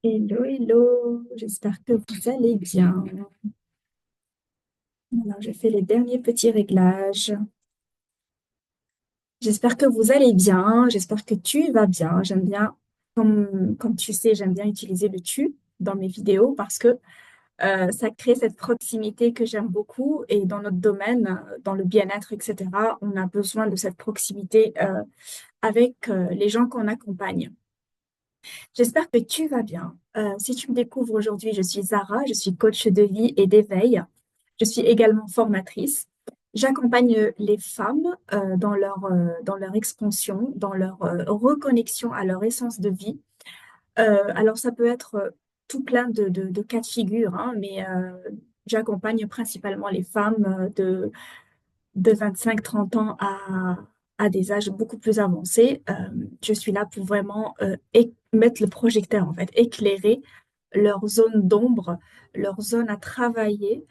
Hello, hello, j'espère que vous allez bien. Alors, je fais les derniers petits réglages. J'espère que vous allez bien, j'espère que tu vas bien. J'aime bien, comme tu sais, j'aime bien utiliser le tu dans mes vidéos parce que ça crée cette proximité que j'aime beaucoup et dans notre domaine, dans le bien-être, etc., on a besoin de cette proximité avec les gens qu'on accompagne. J'espère que tu vas bien. Si tu me découvres aujourd'hui, je suis Zara, je suis coach de vie et d'éveil. Je suis également formatrice. J'accompagne les femmes dans leur expansion, dans leur reconnexion à leur essence de vie. Alors, ça peut être tout plein de cas de figure, hein, mais j'accompagne principalement les femmes de 25-30 ans à des âges beaucoup plus avancés. Je suis là pour vraiment mettre le projecteur, en fait, éclairer leur zone d'ombre, leur zone à travailler,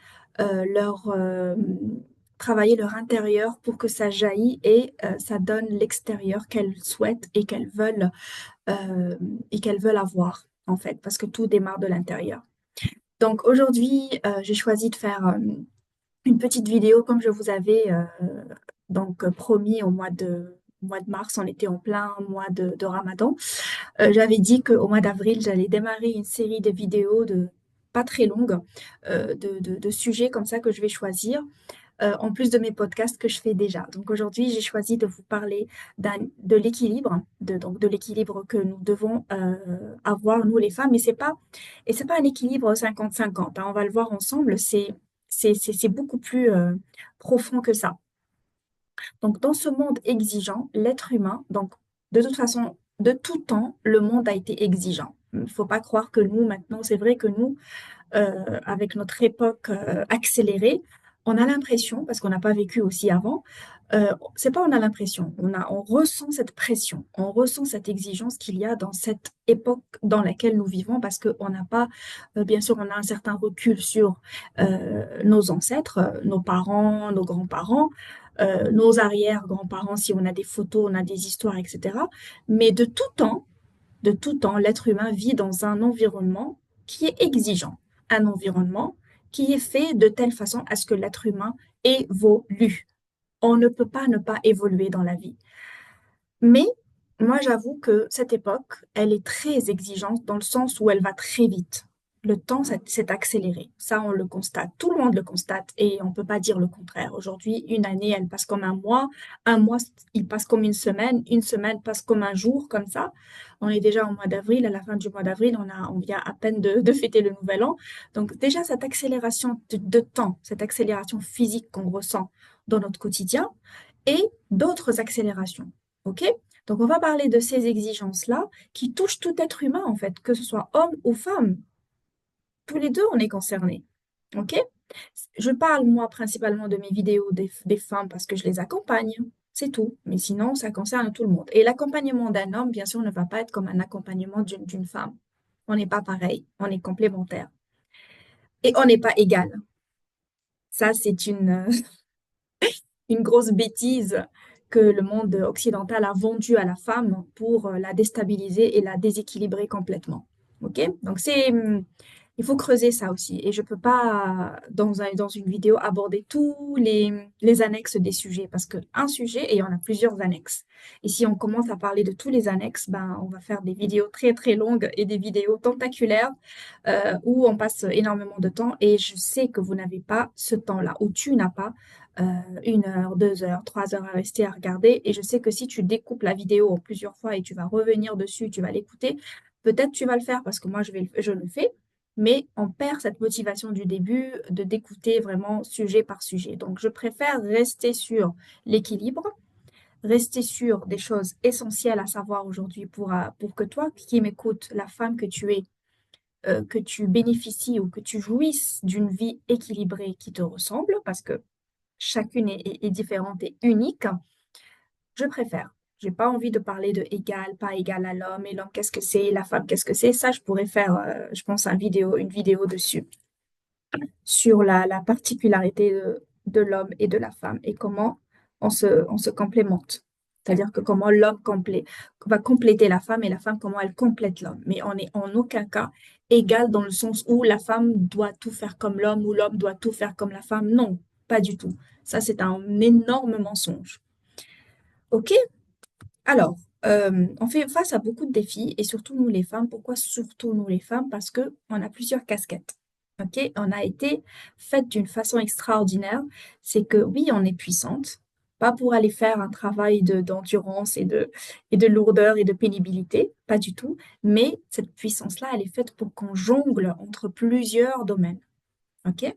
travailler leur intérieur pour que ça jaillit et ça donne l'extérieur qu'elles souhaitent euh, et qu'elles veulent avoir, en fait, parce que tout démarre de l'intérieur. Donc aujourd'hui, j'ai choisi de faire une petite vidéo comme je vous avais promis au mois de mars. On était en plein mois de Ramadan. J'avais dit qu'au mois d'avril, j'allais démarrer une série de vidéos pas très longues, de sujets comme ça que je vais choisir, en plus de mes podcasts que je fais déjà. Donc aujourd'hui, j'ai choisi de vous parler de l'équilibre, donc de l'équilibre que nous devons avoir, nous les femmes. Et c'est pas un équilibre 50-50, hein, on va le voir ensemble, c'est beaucoup plus profond que ça. Donc, dans ce monde exigeant, l'être humain, donc de toute façon, de tout temps, le monde a été exigeant. Il ne faut pas croire que nous, maintenant, c'est vrai que nous, avec notre époque accélérée, on a l'impression, parce qu'on n'a pas vécu aussi avant, c'est pas on a l'impression, on ressent cette pression, on ressent cette exigence qu'il y a dans cette époque dans laquelle nous vivons, parce qu'on n'a pas, bien sûr, on a un certain recul sur nos ancêtres, nos parents, nos grands-parents, nos arrière-grands-parents, si on a des photos, on a des histoires, etc. Mais de tout temps, l'être humain vit dans un environnement qui est exigeant, un environnement qui est fait de telle façon à ce que l'être humain évolue. On ne peut pas ne pas évoluer dans la vie. Mais moi, j'avoue que cette époque, elle est très exigeante dans le sens où elle va très vite. Le temps s'est accéléré. Ça, on le constate. Tout le monde le constate et on ne peut pas dire le contraire. Aujourd'hui, une année, elle passe comme un mois, il passe comme une semaine passe comme un jour, comme ça. On est déjà au mois d'avril, à la fin du mois d'avril, on vient à peine de fêter le nouvel an. Donc déjà, cette accélération de temps, cette accélération physique qu'on ressent dans notre quotidien et d'autres accélérations. OK? Donc, on va parler de ces exigences-là qui touchent tout être humain, en fait, que ce soit homme ou femme. Tous les deux, on est concernés. OK? Je parle, moi, principalement de mes vidéos des femmes parce que je les accompagne. C'est tout. Mais sinon, ça concerne tout le monde. Et l'accompagnement d'un homme, bien sûr, ne va pas être comme un accompagnement d'une femme. On n'est pas pareil. On est complémentaires. Et on n'est pas égal. Ça, c'est une grosse bêtise que le monde occidental a vendue à la femme pour la déstabiliser et la déséquilibrer complètement. OK? Donc, il faut creuser ça aussi. Et je ne peux pas, dans une vidéo, aborder tous les annexes des sujets parce qu'un sujet, et il y en a plusieurs annexes. Et si on commence à parler de tous les annexes, ben, on va faire des vidéos très, très longues et des vidéos tentaculaires où on passe énormément de temps. Et je sais que vous n'avez pas ce temps-là, ou tu n'as pas 1 heure, 2 heures, 3 heures à rester à regarder. Et je sais que si tu découpes la vidéo en plusieurs fois et tu vas revenir dessus, tu vas l'écouter, peut-être tu vas le faire parce que moi, je le fais. Mais on perd cette motivation du début de d'écouter vraiment sujet par sujet. Donc, je préfère rester sur l'équilibre, rester sur des choses essentielles à savoir aujourd'hui pour que toi qui m'écoutes, la femme que tu es, que tu bénéficies ou que tu jouisses d'une vie équilibrée qui te ressemble, parce que chacune est différente et unique, je préfère. J'ai pas envie de parler de égal, pas égal à l'homme, et l'homme qu'est-ce que c'est, la femme qu'est-ce que c'est. Ça, je pourrais faire, je pense, une vidéo dessus, sur la particularité de l'homme et de la femme et comment on se complémente. C'est-à-dire que comment va compléter la femme et la femme comment elle complète l'homme. Mais on n'est en aucun cas égal dans le sens où la femme doit tout faire comme l'homme ou l'homme doit tout faire comme la femme. Non, pas du tout. Ça, c'est un énorme mensonge. OK? Alors, on fait face à beaucoup de défis et surtout nous les femmes. Pourquoi surtout nous les femmes? Parce que on a plusieurs casquettes. OK? On a été faites d'une façon extraordinaire. C'est que oui, on est puissante, pas pour aller faire un travail d'endurance et de lourdeur et de pénibilité, pas du tout. Mais cette puissance-là, elle est faite pour qu'on jongle entre plusieurs domaines. OK?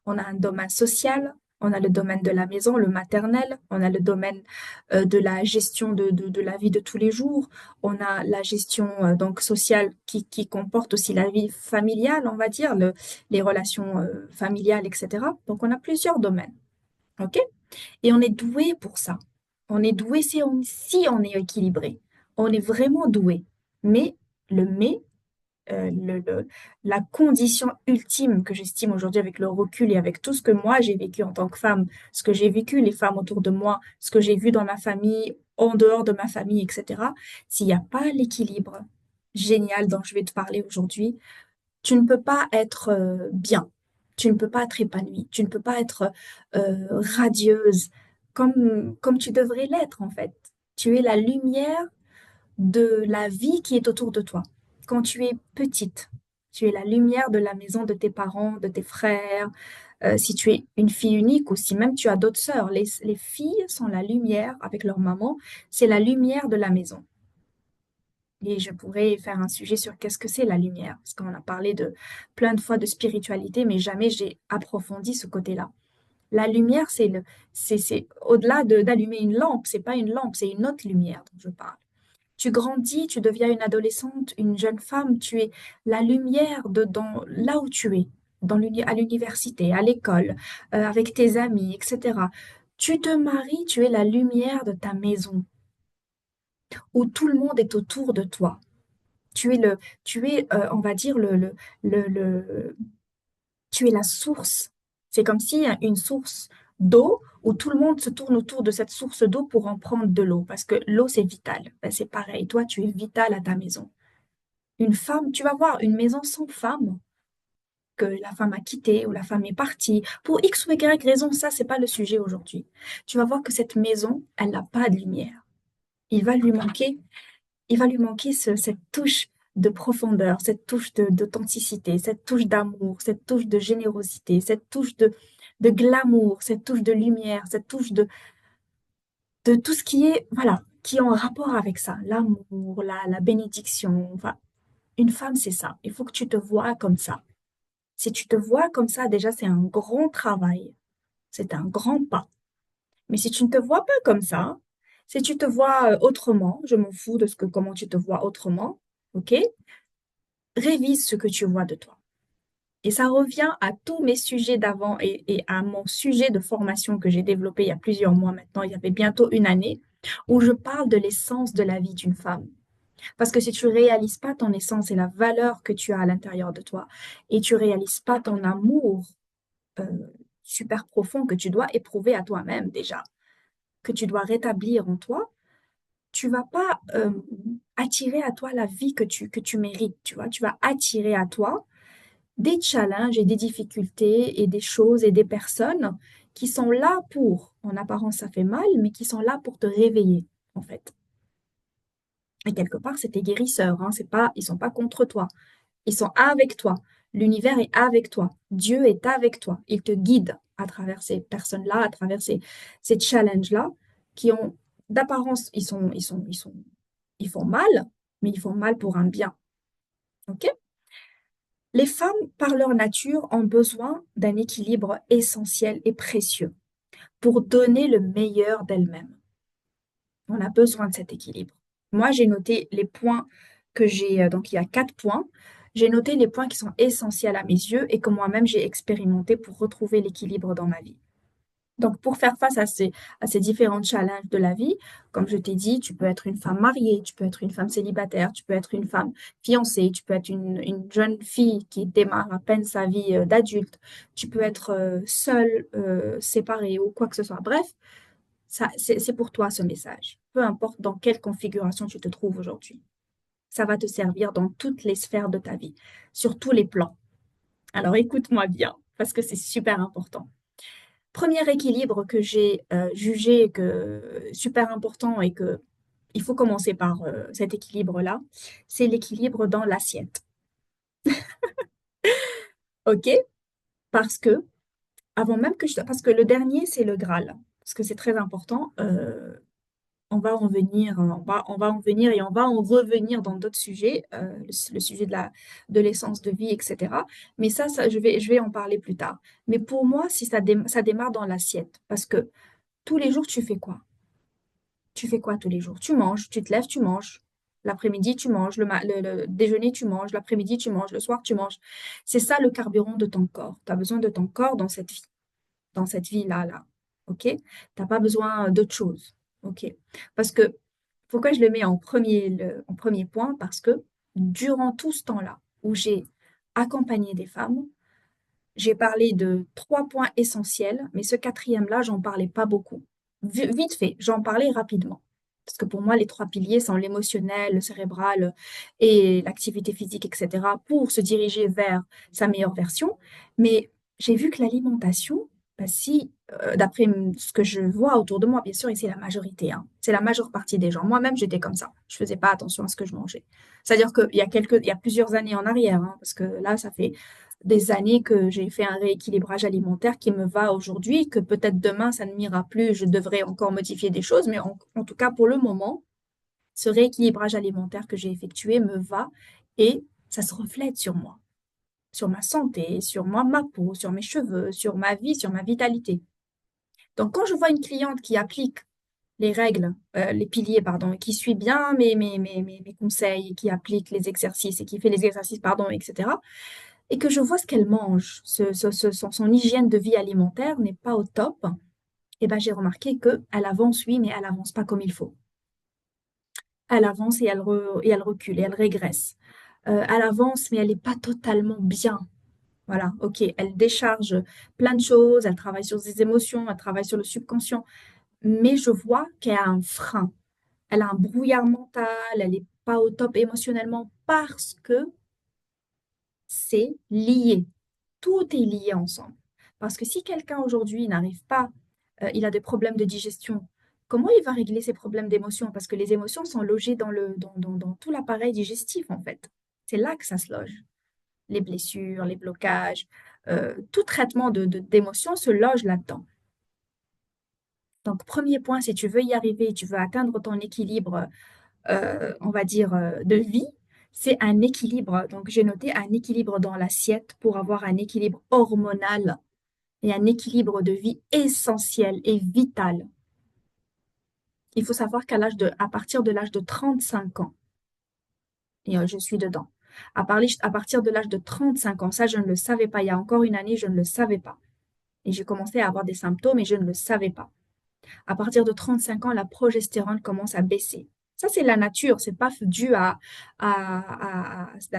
On a un domaine social, on a le domaine de la maison, le maternel, on a le domaine de la gestion de la vie de tous les jours, on a la gestion donc sociale qui comporte aussi la vie familiale, on va dire, les relations familiales, etc. Donc on a plusieurs domaines. OK? Et on est doué pour ça. On est doué si on est équilibré. On est vraiment doué. Mais le mais la condition ultime que j'estime aujourd'hui avec le recul et avec tout ce que moi j'ai vécu en tant que femme, ce que j'ai vécu les femmes autour de moi, ce que j'ai vu dans ma famille, en dehors de ma famille, etc. S'il n'y a pas l'équilibre génial dont je vais te parler aujourd'hui, tu ne peux pas être bien, tu ne peux pas être épanouie, tu ne peux pas être radieuse comme tu devrais l'être en fait. Tu es la lumière de la vie qui est autour de toi. Quand tu es petite, tu es la lumière de la maison de tes parents, de tes frères. Si tu es une fille unique ou si même tu as d'autres sœurs, les filles sont la lumière avec leur maman, c'est la lumière de la maison. Et je pourrais faire un sujet sur qu'est-ce que c'est la lumière, parce qu'on a parlé de plein de fois de spiritualité, mais jamais j'ai approfondi ce côté-là. La lumière, c'est au-delà d'allumer une lampe, c'est pas une lampe, c'est une autre lumière dont je parle. Tu grandis, tu deviens une adolescente, une jeune femme, tu es la lumière là où tu es, à l'université, à l'école, avec tes amis, etc. Tu te maries, tu es la lumière de ta maison, où tout le monde est autour de toi. Tu es, on va dire, le, tu es la source. C'est comme s'il y a une source d'eau où tout le monde se tourne autour de cette source d'eau pour en prendre de l'eau, parce que l'eau, c'est vital. Ben, c'est pareil, toi, tu es vital à ta maison. Une femme, tu vas voir, une maison sans femme, que la femme a quitté ou la femme est partie, pour X ou Y raison, ça, c'est pas le sujet aujourd'hui. Tu vas voir que cette maison, elle n'a pas de lumière. Il va lui manquer, il va lui manquer cette touche de profondeur, cette touche d'authenticité, cette touche d'amour, cette touche de générosité, cette touche de glamour, cette touche de lumière, cette touche de tout ce qui est, voilà, qui est en rapport avec ça, l'amour, la bénédiction. Enfin, une femme, c'est ça. Il faut que tu te vois comme ça. Si tu te vois comme ça, déjà, c'est un grand travail. C'est un grand pas. Mais si tu ne te vois pas comme ça, si tu te vois autrement, je m'en fous de comment tu te vois autrement, ok? Révise ce que tu vois de toi. Et ça revient à tous mes sujets d'avant et à mon sujet de formation que j'ai développé il y a plusieurs mois maintenant, il y avait bientôt une année, où je parle de l'essence de la vie d'une femme. Parce que si tu réalises pas ton essence et la valeur que tu as à l'intérieur de toi, et tu réalises pas ton amour euh, super profond que tu dois éprouver à toi-même déjà, que tu dois rétablir en toi, tu vas pas attirer à toi la vie que tu mérites, tu vois. Tu vas attirer à toi des challenges et des difficultés et des choses et des personnes qui sont là en apparence ça fait mal, mais qui sont là pour te réveiller, en fait. Et quelque part, c'est tes guérisseurs, hein, c'est pas, ils sont pas contre toi. Ils sont avec toi. L'univers est avec toi. Dieu est avec toi. Il te guide à travers ces personnes-là, à travers ces challenges-là, qui ont, d'apparence, ils font mal, mais ils font mal pour un bien. OK? Les femmes, par leur nature, ont besoin d'un équilibre essentiel et précieux pour donner le meilleur d'elles-mêmes. On a besoin de cet équilibre. Moi, j'ai noté les points donc il y a 4 points. J'ai noté les points qui sont essentiels à mes yeux et que moi-même j'ai expérimenté pour retrouver l'équilibre dans ma vie. Donc, pour faire face à ces différents challenges de la vie, comme je t'ai dit, tu peux être une femme mariée, tu peux être une femme célibataire, tu peux être une femme fiancée, tu peux être une jeune fille qui démarre à peine sa vie d'adulte, tu peux être seule, séparée ou quoi que ce soit. Bref, ça, c'est pour toi ce message. peu importe dans quelle configuration tu te trouves aujourd'hui. Ça va te servir dans toutes les sphères de ta vie, sur tous les plans. Alors écoute-moi bien, parce que c'est super important. Premier équilibre que j'ai jugé que super important et que il faut commencer par cet équilibre-là, c'est l'équilibre dans l'assiette. OK? Parce que avant même que parce que le dernier, c'est le Graal. Parce que c'est très important. On va en venir, on va en venir et on va en revenir dans d'autres sujets, le sujet de l'essence de vie, etc. Mais ça, je vais en parler plus tard. Mais pour moi, si ça démarre dans l'assiette, parce que tous les jours, tu fais quoi? Tu fais quoi tous les jours? Tu manges, tu te lèves, tu manges. L'après-midi, tu manges. Le déjeuner, tu manges. L'après-midi, tu manges. Le soir, tu manges. C'est ça le carburant de ton corps. Tu as besoin de ton corps dans cette vie-là, là. OK? Tu n'as pas besoin d'autre chose. OK? Parce que, pourquoi je le mets en premier point? Parce que durant tout ce temps-là où j'ai accompagné des femmes, j'ai parlé de trois points essentiels, mais ce quatrième-là, j'en parlais pas beaucoup. Vite fait, j'en parlais rapidement. Parce que pour moi, les trois piliers sont l'émotionnel, le cérébral et l'activité physique, etc., pour se diriger vers sa meilleure version. Mais j'ai vu que l'alimentation, bah, si, d'après ce que je vois autour de moi, bien sûr, et c'est la majorité, hein, c'est la majeure partie des gens. Moi-même, j'étais comme ça. Je faisais pas attention à ce que je mangeais. C'est-à-dire il y a plusieurs années en arrière, hein, parce que là, ça fait des années que j'ai fait un rééquilibrage alimentaire qui me va aujourd'hui, que peut-être demain ça ne m'ira plus, je devrais encore modifier des choses, mais en tout cas pour le moment, ce rééquilibrage alimentaire que j'ai effectué me va et ça se reflète sur moi, sur ma santé, sur moi, ma peau, sur mes cheveux, sur ma vie, sur ma vitalité. Donc quand je vois une cliente qui applique les règles, les piliers, pardon, et qui suit bien mes conseils, qui applique les exercices et qui fait les exercices, pardon, etc., et que je vois ce qu'elle mange, son hygiène de vie alimentaire n'est pas au top, et ben j'ai remarqué qu'elle avance, oui, mais elle avance pas comme il faut. Elle avance et elle recule et elle régresse. Elle avance, mais elle n'est pas totalement bien. Voilà, ok, elle décharge plein de choses, elle travaille sur ses émotions, elle travaille sur le subconscient, mais je vois qu'elle a un frein. Elle a un brouillard mental, elle n'est pas au top émotionnellement parce que c'est lié. Tout est lié ensemble. Parce que si quelqu'un aujourd'hui n'arrive pas, il a des problèmes de digestion, comment il va régler ses problèmes d'émotion? Parce que les émotions sont logées dans tout l'appareil digestif, en fait. C'est là que ça se loge. Les blessures, les blocages, tout traitement d'émotions se loge là-dedans. Donc, premier point, si tu veux y arriver, tu veux atteindre ton équilibre, on va dire, de vie, c'est un équilibre. Donc, j'ai noté un équilibre dans l'assiette pour avoir un équilibre hormonal et un équilibre de vie essentiel et vital. Il faut savoir à partir de l'âge de 35 ans, et je suis dedans, à partir de l'âge de 35 ans, ça je ne le savais pas, il y a encore une année, je ne le savais pas. Et j'ai commencé à avoir des symptômes et je ne le savais pas. À partir de 35 ans, la progestérone commence à baisser. Ça, c'est la nature, c'est pas dû à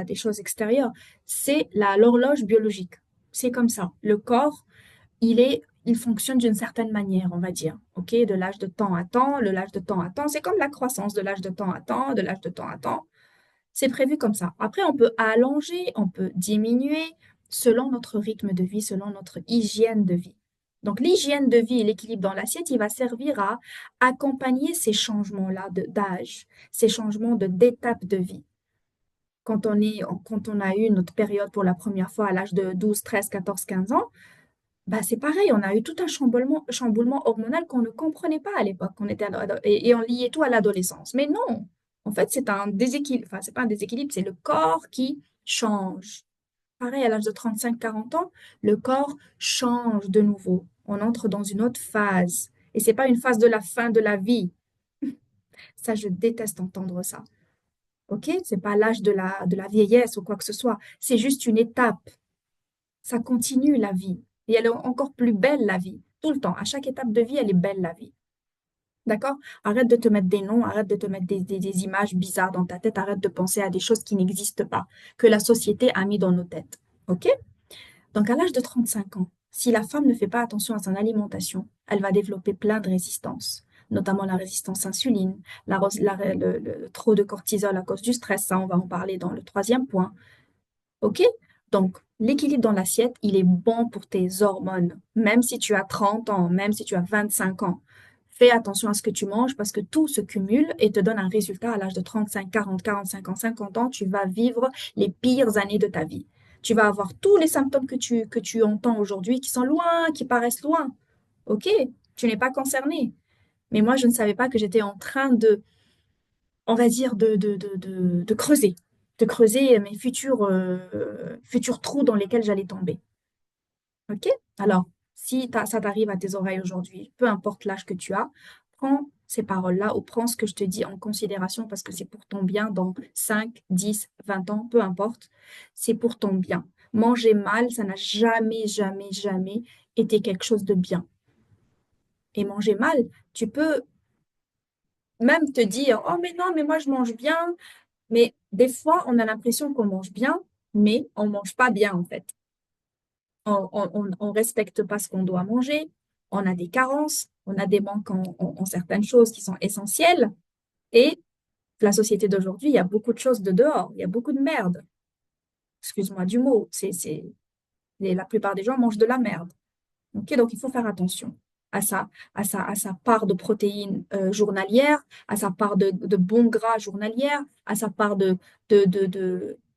des choses extérieures, c'est l'horloge biologique. C'est comme ça. Le corps il fonctionne d'une certaine manière, on va dire. OK, de l'âge de temps à temps, le l'âge de temps à temps, c'est comme la croissance de l'âge de temps à temps, de l'âge de temps à temps. C'est prévu comme ça. Après, on peut allonger, on peut diminuer selon notre rythme de vie, selon notre hygiène de vie. Donc, l'hygiène de vie et l'équilibre dans l'assiette, il va servir à accompagner ces changements-là d'âge, ces changements d'étape de vie. Quand on a eu notre période pour la première fois à l'âge de 12, 13, 14, 15 ans, bah, c'est pareil, on a eu tout un chamboulement hormonal qu'on ne comprenait pas à l'époque. Et on liait tout à l'adolescence. Mais non, en fait, c'est un déséquilibre. Enfin, c'est pas un déséquilibre, c'est le corps qui change. Pareil, à l'âge de 35, 40 ans, le corps change de nouveau. On entre dans une autre phase. Et c'est pas une phase de la fin de la vie. Ça, je déteste entendre ça. OK? C'est pas l'âge de la vieillesse ou quoi que ce soit. C'est juste une étape. Ça continue la vie. Et elle est encore plus belle, la vie. Tout le temps. À chaque étape de vie, elle est belle, la vie. D'accord? Arrête de te mettre des noms, arrête de te mettre des images bizarres dans ta tête, arrête de penser à des choses qui n'existent pas, que la société a mis dans nos têtes. OK? Donc, à l'âge de 35 ans, si la femme ne fait pas attention à son alimentation, elle va développer plein de résistances. notamment la résistance insuline, le trop de cortisol à cause du stress. Ça, on va en parler dans le troisième point. OK? Donc, l'équilibre dans l'assiette, il est bon pour tes hormones, même si tu as 30 ans, même si tu as 25 ans. Fais attention à ce que tu manges parce que tout se cumule et te donne un résultat à l'âge de 35, 40, 45 ans, 50 ans. Tu vas vivre les pires années de ta vie. Tu vas avoir tous les symptômes que tu entends aujourd'hui qui sont loin, qui paraissent loin. OK? Tu n'es pas concerné. Mais moi, je ne savais pas que j'étais en train de, on va dire, de creuser mes futurs trous dans lesquels j'allais tomber. OK? Alors, si ça t'arrive à tes oreilles aujourd'hui, peu importe l'âge que tu as, prends ces paroles-là ou prends ce que je te dis en considération parce que c'est pour ton bien dans 5, 10, 20 ans, peu importe, c'est pour ton bien. Manger mal, ça n'a jamais, jamais, jamais été quelque chose de bien. Et manger mal, tu peux même te dire, oh mais non, mais moi je mange bien. Mais des fois, on a l'impression qu'on mange bien, mais on mange pas bien en fait. On respecte pas ce qu'on doit manger, on a des carences, on a des manques en certaines choses qui sont essentielles. Et la société d'aujourd'hui, il y a beaucoup de choses de dehors, il y a beaucoup de merde. Excuse-moi du mot, la plupart des gens mangent de la merde. Ok, donc il faut faire attention à ça, à sa part de protéines journalières, à sa part de bons gras journalières, à sa part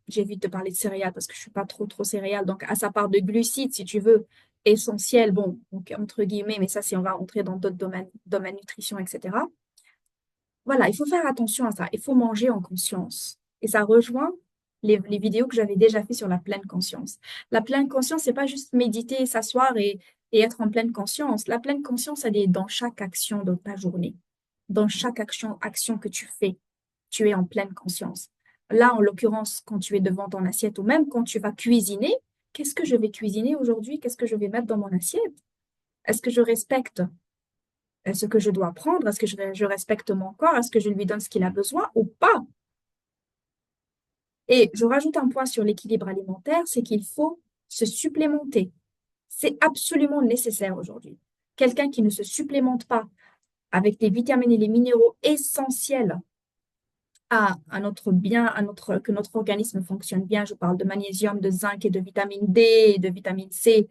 j'évite de parler de céréales parce que je suis pas trop céréales, donc à sa part de glucides, si tu veux, essentiels, bon, donc, entre guillemets, mais ça, si on va entrer dans d'autres domaines nutrition, etc. Voilà, il faut faire attention à ça. Il faut manger en conscience. Et ça rejoint les vidéos que j'avais déjà fait sur la pleine conscience. La pleine conscience, c'est pas juste méditer, s'asseoir et être en pleine conscience. La pleine conscience, elle est dans chaque action de ta journée. Dans chaque action que tu fais, tu es en pleine conscience. Là, en l'occurrence, quand tu es devant ton assiette ou même quand tu vas cuisiner, qu'est-ce que je vais cuisiner aujourd'hui? Qu'est-ce que je vais mettre dans mon assiette? Est-ce que je respecte ce que je dois prendre? Est-ce que je respecte mon corps? Est-ce que je lui donne ce qu'il a besoin ou pas? Et je rajoute un point sur l'équilibre alimentaire, c'est qu'il faut se supplémenter. C'est absolument nécessaire aujourd'hui. Quelqu'un qui ne se supplémente pas avec les vitamines et les minéraux essentiels à notre bien, que notre organisme fonctionne bien. Je parle de magnésium, de zinc et de vitamine D, et de vitamine C,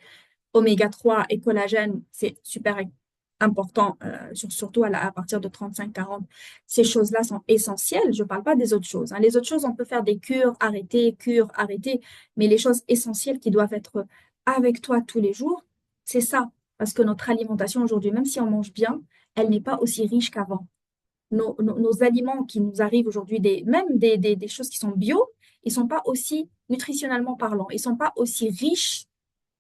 oméga 3 et collagène, c'est super important, surtout à partir de 35-40. Ces choses-là sont essentielles. Je ne parle pas des autres choses, hein. Les autres choses, on peut faire des cures, arrêter, mais les choses essentielles qui doivent être avec toi tous les jours, c'est ça. Parce que notre alimentation aujourd'hui, même si on mange bien, elle n'est pas aussi riche qu'avant. Nos aliments qui nous arrivent aujourd'hui, même des choses qui sont bio, ils ne sont pas aussi nutritionnellement parlant, ils ne sont pas aussi riches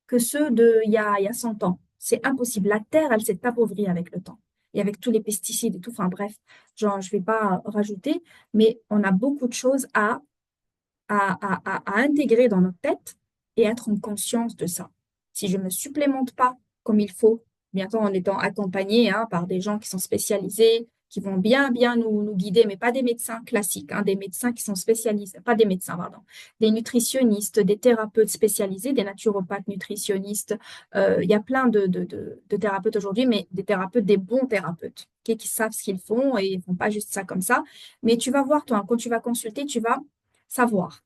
que ceux il y a 100 ans. C'est impossible. La terre, elle s'est appauvrie avec le temps et avec tous les pesticides et tout. Enfin bref, genre, je ne vais pas rajouter, mais on a beaucoup de choses à intégrer dans notre tête et être en conscience de ça. Si je ne me supplémente pas comme il faut, bientôt en étant accompagné hein, par des gens qui sont spécialisés, qui vont bien nous guider, mais pas des médecins classiques, hein, des médecins qui sont spécialisés, pas des médecins, pardon, des nutritionnistes, des thérapeutes spécialisés, des naturopathes nutritionnistes. Il y a plein de thérapeutes aujourd'hui, mais des thérapeutes, des bons thérapeutes, qui savent ce qu'ils font et ils ne font pas juste ça comme ça. Mais tu vas voir, toi, quand tu vas consulter, tu vas savoir.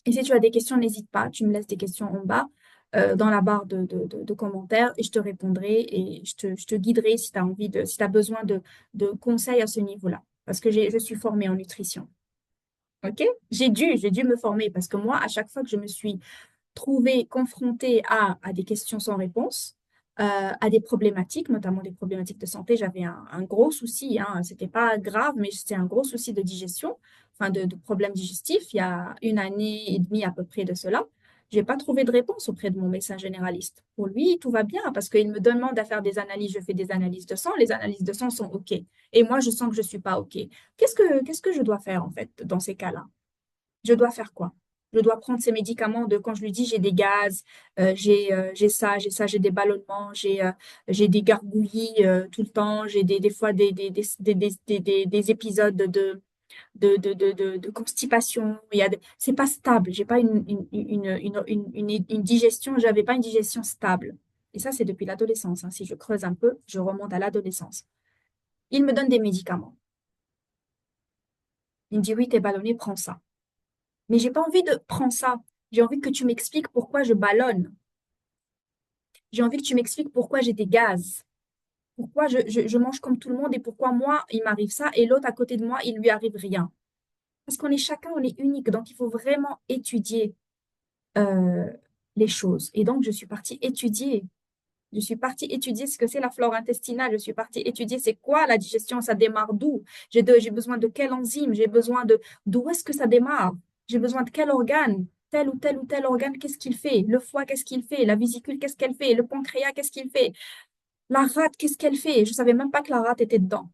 Et si tu as des questions, n'hésite pas, tu me laisses des questions en bas dans la barre de commentaires et je te répondrai et je te guiderai si tu as envie si tu as besoin de conseils à ce niveau-là. Parce que je suis formée en nutrition. OK? J'ai dû me former parce que moi, à chaque fois que je me suis trouvée confrontée à des questions sans réponse, à des problématiques, notamment des problématiques de santé. J'avais un gros souci, hein, c'était pas grave, mais c'était un gros souci de digestion, enfin de problèmes digestifs, il y a une année et demie à peu près de cela. J'ai pas trouvé de réponse auprès de mon médecin généraliste. Pour lui, tout va bien parce qu'il me demande à faire des analyses. Je fais des analyses de sang. Les analyses de sang sont OK. Et moi, je sens que je suis pas OK. Qu'est-ce que je dois faire en fait dans ces cas-là? Je dois faire quoi? Je dois prendre ces médicaments de quand je lui dis j'ai des gaz, j'ai ça, j'ai des ballonnements, j'ai des gargouillis tout le temps, j'ai des fois des épisodes de constipation. C'est pas stable. J'ai pas une digestion, j'avais pas une digestion stable. Et ça, c'est depuis l'adolescence, hein. Si je creuse un peu, je remonte à l'adolescence. Il me donne des médicaments. Il me dit, oui, t'es ballonné, prends ça. Mais j'ai pas envie de prendre ça. J'ai envie que tu m'expliques pourquoi je ballonne. J'ai envie que tu m'expliques pourquoi j'ai des gaz. Pourquoi je mange comme tout le monde et pourquoi moi, il m'arrive ça et l'autre à côté de moi, il lui arrive rien. Parce qu'on est chacun, on est unique. Donc, il faut vraiment étudier euh, les choses. Et donc, je suis partie étudier. Je suis partie étudier ce que c'est la flore intestinale. Je suis partie étudier c'est quoi la digestion, ça démarre d'où? J'ai besoin de quelle enzyme? J'ai besoin de d'où est-ce que ça démarre? J'ai besoin de quel organe? Tel ou tel ou tel organe, qu'est-ce qu'il fait? Le foie, qu'est-ce qu'il fait? La vésicule, qu'est-ce qu'elle fait? Le pancréas, qu'est-ce qu'il fait? La rate, qu'est-ce qu'elle fait? Je savais même pas que la rate était dedans.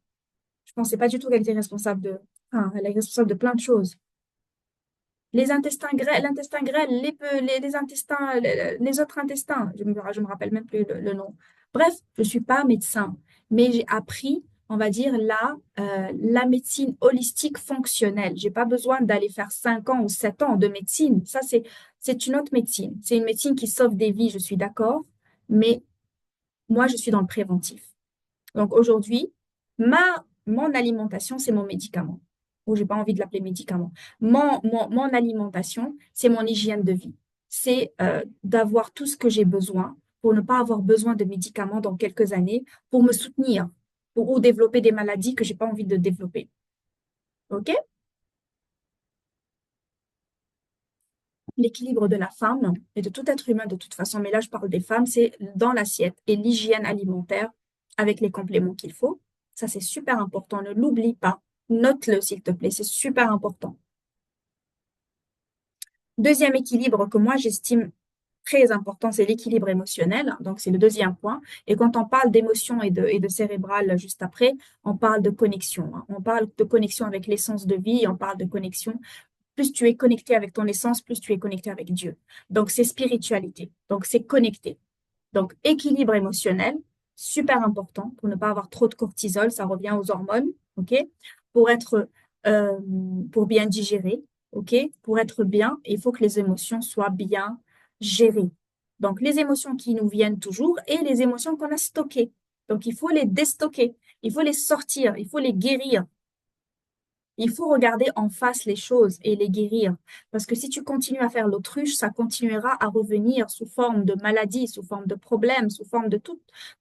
Je pensais pas du tout qu'elle était responsable de, enfin, elle est responsable de plein de choses. Les intestins grêles, l'intestin grêle, les intestins, les autres intestins, je me rappelle même plus le nom. Bref, je suis pas médecin, mais j'ai appris, on va dire, la médecine holistique fonctionnelle. J'ai pas besoin d'aller faire 5 ans ou 7 ans de médecine. Ça, c'est une autre médecine. C'est une médecine qui sauve des vies, je suis d'accord, mais moi, je suis dans le préventif. Donc aujourd'hui, mon alimentation, c'est mon médicament. Ou j'ai pas envie de l'appeler médicament. Mon alimentation, c'est mon hygiène de vie. C'est d'avoir tout ce que j'ai besoin pour ne pas avoir besoin de médicaments dans quelques années pour me soutenir ou développer des maladies que j'ai pas envie de développer. OK? L'équilibre de la femme et de tout être humain de toute façon, mais là je parle des femmes, c'est dans l'assiette et l'hygiène alimentaire avec les compléments qu'il faut. Ça, c'est super important. Ne l'oublie pas. Note-le, s'il te plaît. C'est super important. Deuxième équilibre que moi, j'estime très important, c'est l'équilibre émotionnel. Donc, c'est le deuxième point. Et quand on parle d'émotion et de cérébral juste après, on parle de connexion, hein. On parle de connexion avec l'essence de vie, on parle de connexion. Plus tu es connecté avec ton essence, plus tu es connecté avec Dieu. Donc, c'est spiritualité. Donc, c'est connecté. Donc, équilibre émotionnel, super important pour ne pas avoir trop de cortisol, ça revient aux hormones, ok? Pour être, euh, pour bien digérer, ok? Pour être bien, il faut que les émotions soient bien gérées. Donc, les émotions qui nous viennent toujours et les émotions qu'on a stockées. Donc, il faut les déstocker, il faut les sortir, il faut les guérir. Il faut regarder en face les choses et les guérir. Parce que si tu continues à faire l'autruche, ça continuera à revenir sous forme de maladies, sous forme de problèmes, sous forme de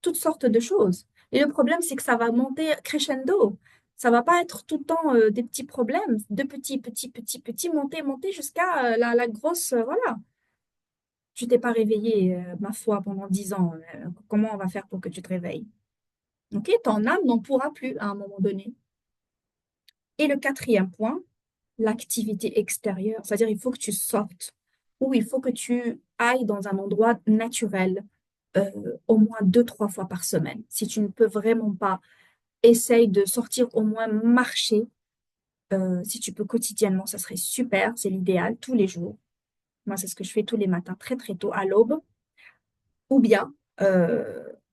toutes sortes de choses. Et le problème, c'est que ça va monter crescendo. Ça va pas être tout le temps des petits problèmes, de petits, monter, monter jusqu'à la grosse, voilà. Tu t'es pas réveillé, ma foi, pendant 10 ans. Comment on va faire pour que tu te réveilles? Ok, ton âme n'en pourra plus à un moment donné. Et le quatrième point, l'activité extérieure, c'est-à-dire il faut que tu sortes ou il faut que tu ailles dans un endroit naturel euh, au moins 2, 3 fois par semaine. Si tu ne peux vraiment pas, essaye de sortir au moins marcher. Si tu peux quotidiennement, ça serait super, c'est l'idéal, tous les jours. Moi, c'est ce que je fais tous les matins, très très tôt à l'aube, ou bien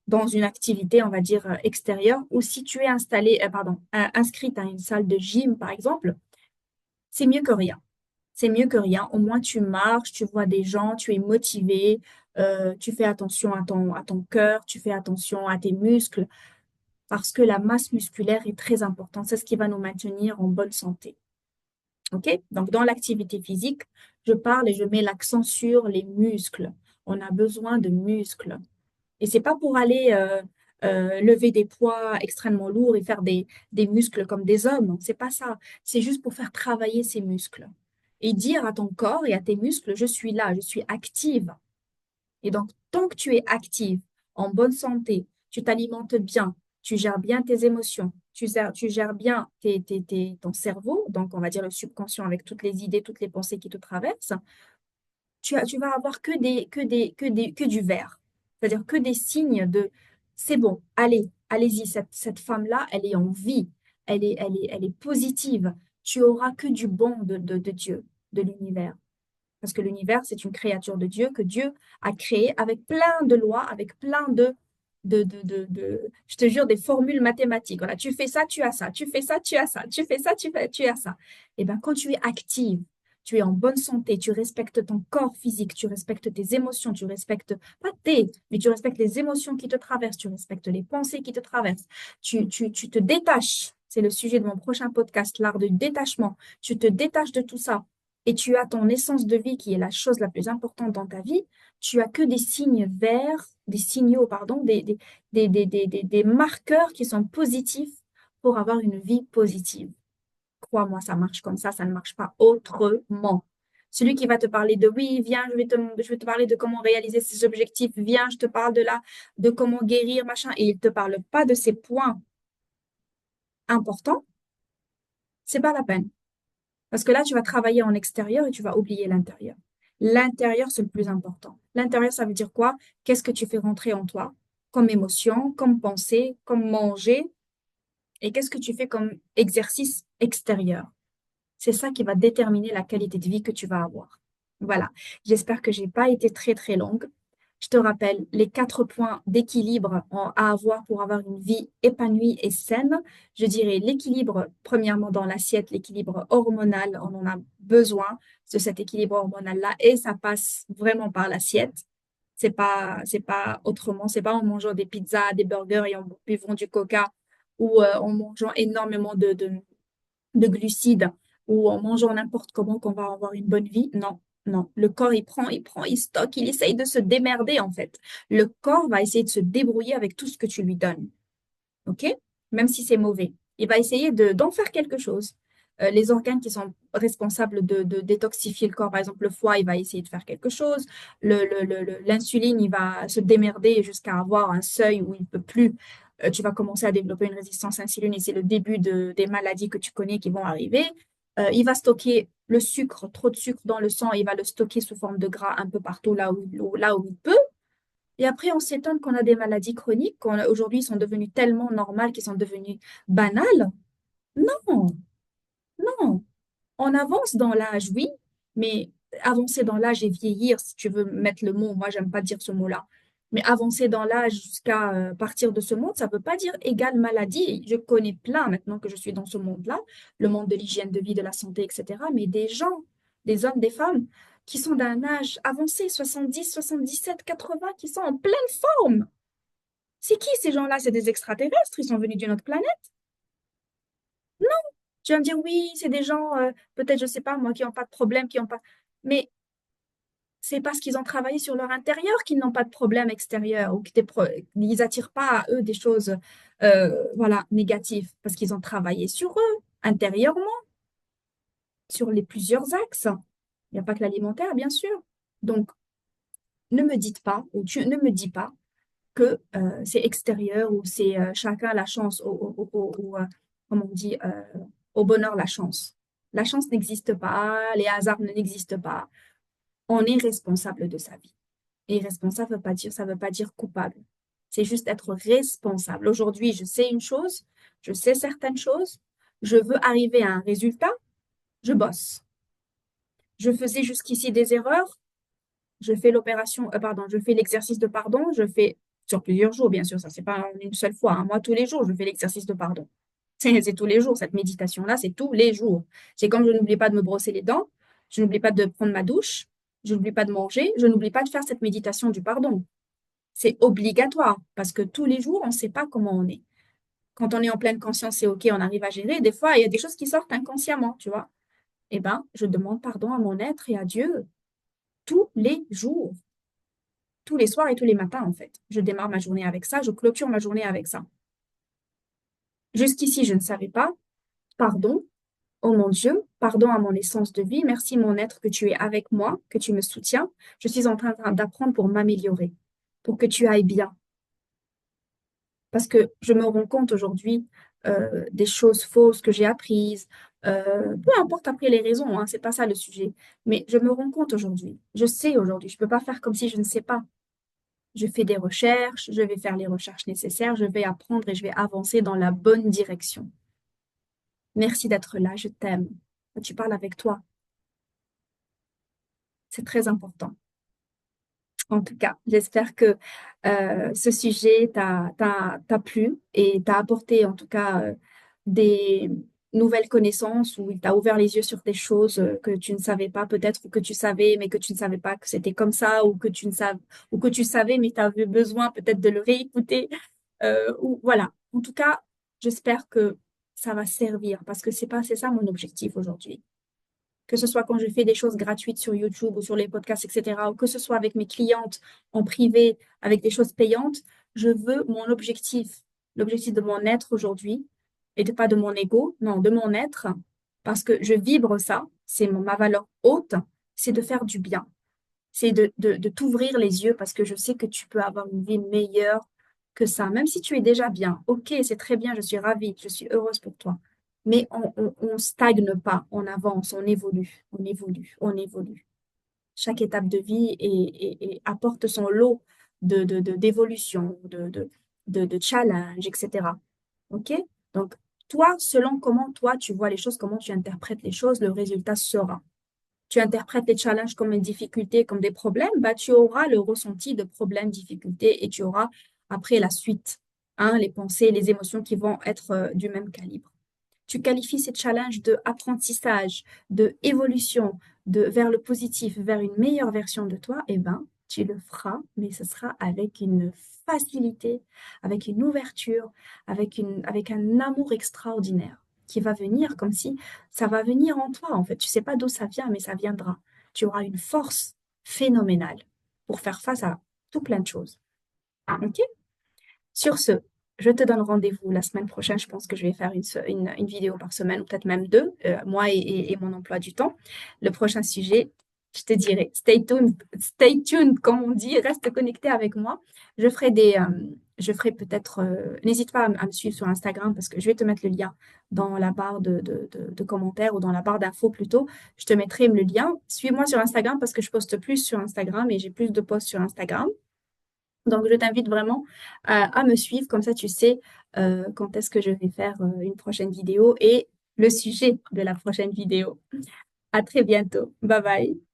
dans une activité, on va dire, extérieure, ou si tu es inscrite à une salle de gym, par exemple, c'est mieux que rien. C'est mieux que rien. Au moins, tu marches, tu vois des gens, tu es motivé, tu fais attention à ton cœur, tu fais attention à tes muscles, parce que la masse musculaire est très importante. C'est ce qui va nous maintenir en bonne santé. OK? Donc, dans l'activité physique, je parle et je mets l'accent sur les muscles. On a besoin de muscles. Et c'est pas pour aller lever des poids extrêmement lourds et faire des muscles comme des hommes. C'est pas ça. C'est juste pour faire travailler ces muscles. Et dire à ton corps et à tes muscles, je suis là, je suis active. Et donc, tant que tu es active, en bonne santé, tu t'alimentes bien, tu gères bien tes émotions, tu gères bien ton cerveau, donc on va dire le subconscient avec toutes les idées, toutes les pensées qui te traversent, tu vas avoir que du vert. C'est-à-dire que des signes de c'est bon, allez-y, cette femme-là, elle est en vie, elle est positive. Tu auras que du bon de Dieu, de l'univers. Parce que l'univers, c'est une créature de Dieu que Dieu a créée avec plein de lois, avec plein je te jure, des formules mathématiques. Voilà, tu fais ça, tu as ça, tu fais ça, tu as ça, tu fais ça, tu as ça. Et bien, quand tu es active, tu es en bonne santé, tu respectes ton corps physique, tu respectes tes émotions, tu respectes, pas mais tu respectes les émotions qui te traversent, tu respectes les pensées qui te traversent, tu te détaches. C'est le sujet de mon prochain podcast, l'art du détachement. Tu te détaches de tout ça et tu as ton essence de vie qui est la chose la plus importante dans ta vie. Tu as que des signes verts, des signaux, pardon, des marqueurs qui sont positifs pour avoir une vie positive. Crois-moi, ça marche comme ça ne marche pas autrement. Celui qui va te parler de oui, viens, je vais te parler de comment réaliser ses objectifs, viens, je te parle de comment guérir, machin, et il ne te parle pas de ces points importants, c'est pas la peine. Parce que là, tu vas travailler en extérieur et tu vas oublier l'intérieur. L'intérieur, c'est le plus important. L'intérieur, ça veut dire quoi? Qu'est-ce que tu fais rentrer en toi comme émotion, comme pensée, comme manger, et qu'est-ce que tu fais comme exercice extérieur? C'est ça qui va déterminer la qualité de vie que tu vas avoir. Voilà. J'espère que j'ai pas été très, très longue. Je te rappelle les 4 points d'équilibre à avoir pour avoir une vie épanouie et saine. Je dirais l'équilibre, premièrement, dans l'assiette, l'équilibre hormonal. On en a besoin de cet équilibre hormonal-là et ça passe vraiment par l'assiette. C'est pas autrement. C'est pas en mangeant des pizzas, des burgers et en buvant du coca ou en mangeant énormément de glucides ou en mangeant n'importe comment qu'on va avoir une bonne vie. Non, non. Le corps, il stocke, il essaye de se démerder en fait. Le corps va essayer de se débrouiller avec tout ce que tu lui donnes. OK? Même si c'est mauvais. Il va essayer d'en faire quelque chose. Les organes qui sont responsables de détoxifier le corps, par exemple le foie, il va essayer de faire quelque chose. L'insuline, il va se démerder jusqu'à avoir un seuil où il ne peut plus. Tu vas commencer à développer une résistance à l'insuline et c'est le début des maladies que tu connais qui vont arriver. Il va stocker le sucre, trop de sucre dans le sang, il va le stocker sous forme de gras un peu partout là où il peut. Et après, on s'étonne qu'on a des maladies chroniques, aujourd'hui sont devenues tellement normales, qu'ils sont devenues banales. Non, non. On avance dans l'âge, oui, mais avancer dans l'âge et vieillir, si tu veux mettre le mot, moi, j'aime pas dire ce mot-là. Mais avancer dans l'âge jusqu'à partir de ce monde, ça ne veut pas dire égale maladie. Je connais plein maintenant que je suis dans ce monde-là, le monde de l'hygiène de vie, de la santé, etc. Mais des gens, des hommes, des femmes qui sont d'un âge avancé, 70, 77, 80, qui sont en pleine forme. C'est qui ces gens-là? C'est des extraterrestres, ils sont venus d'une autre planète. Tu vas me dire, oui, c'est des gens, peut-être, je sais pas, moi, qui n'ont pas de problème, qui n'ont pas. Mais c'est parce qu'ils ont travaillé sur leur intérieur qu'ils n'ont pas de problème extérieur ou ils n'attirent pas à eux des choses, voilà, négatives, parce qu'ils ont travaillé sur eux, intérieurement, sur les plusieurs axes. Il n'y a pas que l'alimentaire, bien sûr. Donc, ne me dites pas, ou tu ne me dis pas que c'est extérieur ou c'est chacun la chance comment on dit, au bonheur la chance. La chance n'existe pas, les hasards n'existent pas. On est responsable de sa vie. Et responsable ça veut pas dire coupable. C'est juste être responsable. Aujourd'hui, je sais une chose, je sais certaines choses, je veux arriver à un résultat, je bosse. Je faisais jusqu'ici des erreurs, je fais je fais l'exercice de pardon, je fais sur plusieurs jours, bien sûr, ça, c'est pas en une seule fois, hein. Moi, tous les jours, je fais l'exercice de pardon. C'est tous les jours, cette méditation-là, c'est tous les jours. C'est comme je n'oublie pas de me brosser les dents, je n'oublie pas de prendre ma douche, je n'oublie pas de manger, je n'oublie pas de faire cette méditation du pardon. C'est obligatoire parce que tous les jours, on ne sait pas comment on est. Quand on est en pleine conscience, c'est OK, on arrive à gérer. Des fois, il y a des choses qui sortent inconsciemment, tu vois. Eh bien, je demande pardon à mon être et à Dieu tous les jours, tous les soirs et tous les matins, en fait. Je démarre ma journée avec ça, je clôture ma journée avec ça. Jusqu'ici, je ne savais pas. Pardon, oh mon Dieu, pardon à mon essence de vie. Merci, mon être, que tu es avec moi, que tu me soutiens. Je suis en train d'apprendre pour m'améliorer, pour que tu ailles bien. Parce que je me rends compte aujourd'hui des choses fausses que j'ai apprises. Peu importe après les raisons, hein, c'est pas ça le sujet. Mais je me rends compte aujourd'hui. Je sais aujourd'hui. Je peux pas faire comme si je ne sais pas. Je fais des recherches, je vais faire les recherches nécessaires, je vais apprendre et je vais avancer dans la bonne direction. Merci d'être là, je t'aime. Tu parles avec toi, c'est très important. En tout cas, j'espère que ce sujet t'a plu et t'a apporté en tout cas des, nouvelle connaissance où il t'a ouvert les yeux sur des choses que tu ne savais pas, peut-être ou que tu savais, mais que tu ne savais pas que c'était comme ça, ou que tu ne savais, ou que tu savais, mais tu avais besoin peut-être de le réécouter. Ou voilà. En tout cas, j'espère que ça va servir parce que c'est ça mon objectif aujourd'hui. Que ce soit quand je fais des choses gratuites sur YouTube ou sur les podcasts, etc., ou que ce soit avec mes clientes en privé, avec des choses payantes, je veux mon objectif, l'objectif de mon être aujourd'hui, et pas de mon ego, non, de mon être, parce que je vibre ça, c'est ma valeur haute, c'est de faire du bien, c'est de t'ouvrir les yeux parce que je sais que tu peux avoir une vie meilleure que ça, même si tu es déjà bien. Ok, c'est très bien, je suis ravie, je suis heureuse pour toi. Mais on stagne pas, on avance, on évolue, on évolue, on évolue. Chaque étape de vie apporte son lot d'évolution, de challenge, etc. Ok? Donc, toi, selon comment toi tu vois les choses, comment tu interprètes les choses, le résultat sera tu interprètes les challenges comme une difficulté, comme des problèmes, bah, tu auras le ressenti de problèmes, difficultés et tu auras après la suite, hein, les pensées, les émotions qui vont être du même calibre. Tu qualifies ces challenges de apprentissage, de évolution, vers le positif, vers une meilleure version de toi, eh ben, tu le feras, mais ce sera avec une facilité, avec une ouverture, avec un amour extraordinaire qui va venir comme si ça va venir en toi, en fait. Tu sais pas d'où ça vient, mais ça viendra. Tu auras une force phénoménale pour faire face à tout plein de choses. OK? Sur ce, je te donne rendez-vous la semaine prochaine. Je pense que je vais faire une vidéo par semaine, ou peut-être même deux, moi et mon emploi du temps. Le prochain sujet, je te dirai, stay tuned, comme on dit, reste connecté avec moi. Je ferai peut-être, n'hésite pas à me suivre sur Instagram parce que je vais te mettre le lien dans la barre de commentaires ou dans la barre d'infos plutôt. Je te mettrai le lien. Suis-moi sur Instagram parce que je poste plus sur Instagram et j'ai plus de posts sur Instagram. Donc, je t'invite vraiment à me suivre, comme ça tu sais quand est-ce que je vais faire une prochaine vidéo et le sujet de la prochaine vidéo. À très bientôt. Bye bye.